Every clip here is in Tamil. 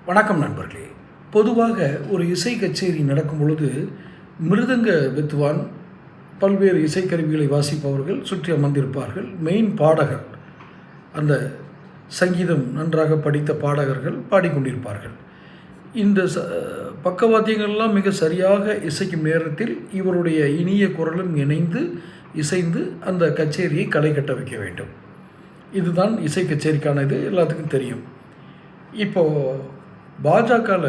வணக்கம் நண்பர்களே. பொதுவாக ஒரு இசை கச்சேரி நடக்கும் பொழுது மிருதங்க வித்வான், பல்வேறு இசைக்கருவிகளை வாசிப்பவர்கள் சுற்றி அமர்ந்திருப்பார்கள். மெயின் பாடகர், அந்த சங்கீதம் நன்றாக படித்த பாடகர்கள் பாடிக்கொண்டிருப்பார்கள். இந்த பக்கவாத்தியங்கள்லாம் மிக சரியாக இசைக்கும் நேரத்தில் இவருடைய இனிய குரலும் இணைந்து இசைந்து அந்த கச்சேரியை களை கட்ட வைக்க வேண்டும். இதுதான் இசை கச்சேரிக்கான இது எல்லாத்துக்கும் தெரியும். இப்போது பாஜகவில்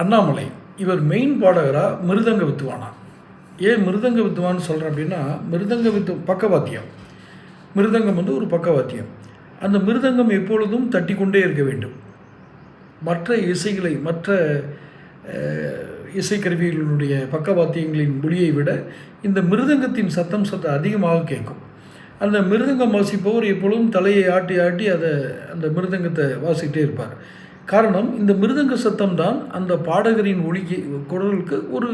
அண்ணாமலை இவர் மெயின் பாடகராக மிருதங்க வித்துவானா. ஏன் மிருதங்க வித்துவான்னு சொல்கிறேன் அப்படின்னா, பக்கவாத்தியம், மிருதங்கம் ஒரு பக்கவாத்தியம். அந்த மிருதங்கம் எப்பொழுதும் தட்டி கொண்டே இருக்க வேண்டும். மற்ற இசைகளை, மற்ற இசைக்கருவிகளுடைய பக்கவாத்தியங்களின் ஒலியை விட இந்த மிருதங்கத்தின் சத்தம் அதிகமாக கேட்கும். அந்த மிருதங்கம் வாசிப்பவர் எப்பொழுதும் தலையை ஆட்டி ஆட்டி அந்த மிருதங்கத்தை வாசிக்கிட்டே இருப்பார். காரணம், இந்த மிருதங்க சத்தம் தான் அந்த பாடகரின் குரலுக்கு ஒரு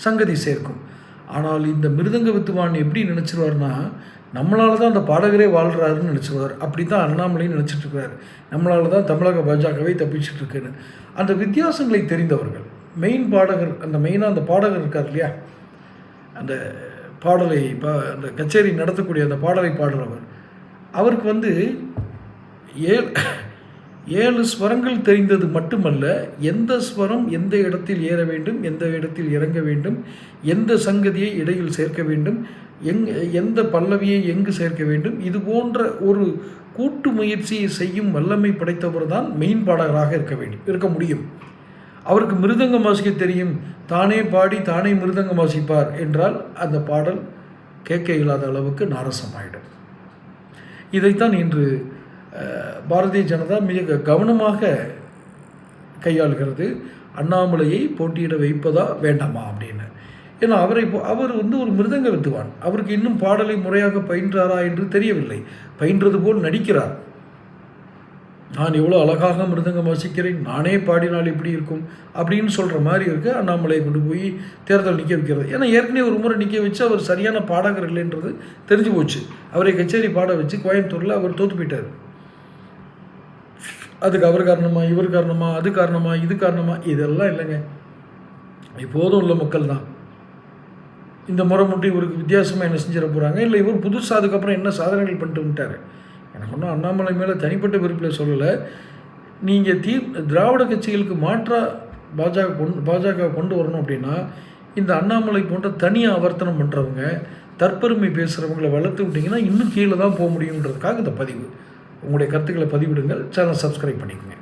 சங்கதி சேர்க்கும். ஆனால் இந்த மிருதங்க வித்துவான் எப்படி நினச்சிருவார்னா, நம்மளால தான் அந்த பாடகரே வாழ்கிறாருன்னு நினச்சிருவார். அப்படி தான் அண்ணாமலைன்னு நினச்சிட்ருக்கிறார். நம்மளால தான் தமிழக பாஜகவை தப்பிச்சிட்ருக்குன்னு. அந்த வித்தியாசங்களை தெரிந்தவர்கள், மெயின் பாடகர், அந்த பாடகர் இருக்கார் இல்லையா, அந்த பாடலை அந்த கச்சேரி நடத்தக்கூடிய அந்த பாடலை பாடுறவர், அவருக்கு 7 ஸ்வரங்கள் தெரிந்தது மட்டுமல்ல, எந்த ஸ்வரம் எந்த இடத்தில் ஏற வேண்டும், எந்த இடத்தில் இறங்க வேண்டும், எந்த சங்கதியை இடையில் சேர்க்க வேண்டும், எந்த பல்லவியை எங்கு சேர்க்க வேண்டும், இது போன்ற ஒரு கூட்டு முயற்சியை செய்யும் வல்லமை படைத்தவர் தான் மெயின் பாடகராக இருக்க முடியும். அவருக்கு மிருதங்கம் வாசிக்க தெரியும், தானே பாடி தானே மிருதங்கம் வாசிப்பார் என்றால் அந்த பாடல் கேட்க இயலாத அளவுக்கு நாரசமாயிடும். இதைத்தான் இன்று பாரதிய ஜனதா மிக கவனமாக கையாளுகிறது. அண்ணாமலையை போட்டியிட வைப்பதா வேண்டாமா அப்படின்னு. ஏன்னா அவர் ஒரு மிருதங்க வித்துவான். அவருக்கு இன்னும் பாடலை முறையாக பயின்றாரா என்று தெரியவில்லை. பயின்றது போல் நடிக்கிறார். நான் எவ்வளோ அழகாக மிருதங்கம் வாசிக்கிறேன், நானே பாடினால் எப்படி இருக்கும் அப்படின்னு சொல்கிற மாதிரி இருக்கு. அண்ணாமலையை கொண்டு போய் தேர்தல் நிற்க வைக்கிறது. ஏன்னா ஏற்கனவே ஒரு முறை நிற்க வச்சு அவர் சரியான பாடகர் இல்லைன்றது தெரிஞ்சு போச்சு. அவரை கச்சேரி பாட வச்சு கோயம்புத்தூரில் அவர் தோற்று போயிட்டார். அதுக்கு அவர் காரணமா, இவர் காரணமா, அது காரணமா, இது காரணமா, இதெல்லாம் இல்லைங்க. இப்போதும் உள்ள மக்கள் தான். இந்த முறை மட்டும் இவருக்கு வித்தியாசமாக என்ன செஞ்சிட போகிறாங்க, இல்லை இவர் புதுசாக அதுக்கப்புறம் என்ன சாதனைகள் பண்ணிட்டு விட்டார். எனக்கு ஒன்றும் அண்ணாமலை மேலே தனிப்பட்ட விருப்பில் சொல்லலை. நீங்கள் திராவிட கட்சிகளுக்கு மாற்றாக பாஜக கொண்டு வரணும் அப்படின்னா, இந்த அண்ணாமலை போன்ற தனியாக ஆவர்த்தனம் பண்ணுறவங்க, தற்பெருமை பேசுகிறவங்களை வளர்த்து விட்டிங்கன்னா இன்னும் கீழே தான் போக முடியுன்றதுக்காக இந்த பதிவு. உங்களுடைய கருத்துக்களை பதிவிடுங்கள். சேனல் சப்ஸ்கிரைப் பண்ணிக்கோங்க.